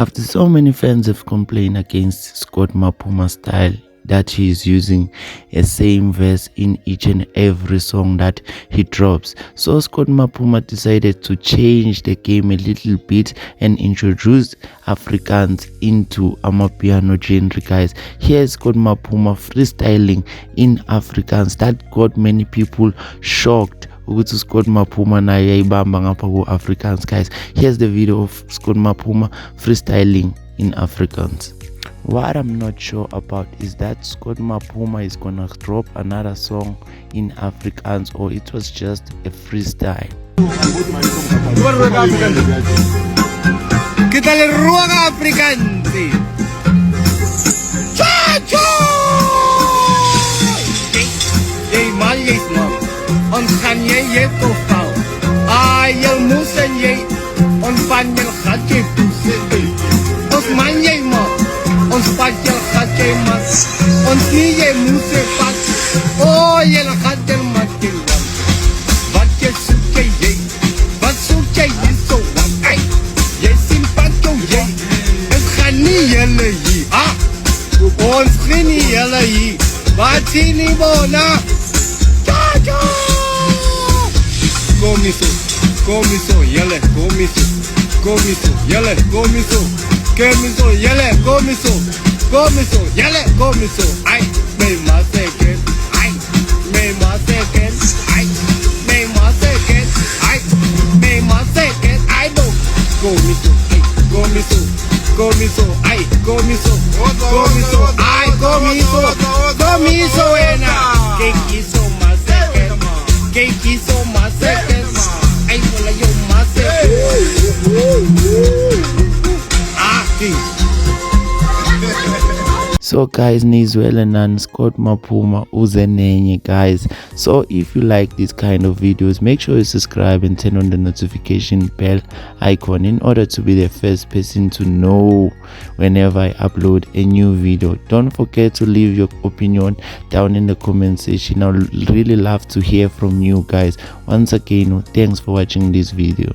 After so many fans have complained against Scott Mapuma's style that he is using a same verse in each and every song that he drops, so Scott Mapuma decided to change the game a little bit and introduce Afrikaans into Amapiano genre, guys. Here's Scott Mapuma freestyling in Afrikaans that got many people shocked ukuthi Scott Mapuma naye yayibamba ngapha ku-Afrikaans, guys. Here's the video of Scott Mapuma freestyling in Afrikaans. What I'm not sure about is that Scott Mapuma is gonna drop another song in Afrikaans, or it was just a freestyle. Kita le ruang Afrikaanse. Cha-cha! Jy man, jy's man. Ons gaan jy toch val. Jy moes en jy ontvang jy gaat jy poes. Ons man jy man. Ons pat jy gaat jy man. Ons nie jy moes jy pat. Jy gaat jy man jy man. Wat jy soek jy. Wat soek jy so wat. Jy sien pat jy. Ons gaan nie jylle hier. Ons gaan nie jylle hier. Wat sien nie bona. Cha-cha! Comiso, yele, comiso, yele, comiso, ay, me más again, ay, me más again, ay, me más again, ay, me más again, ay, no, comiso, ay, comiso, buena, que quiso más again, ay, hola yo más So guys, nizwele nan Scott Mapuma uzenenye, guys. So if you like this kind of videos, make sure you subscribe and turn on the notification bell icon in order to be the first person to know whenever I upload a new video. Don't forget to leave your opinion down in the comment section. I would really love to hear from you guys. Once again, thanks for watching this video.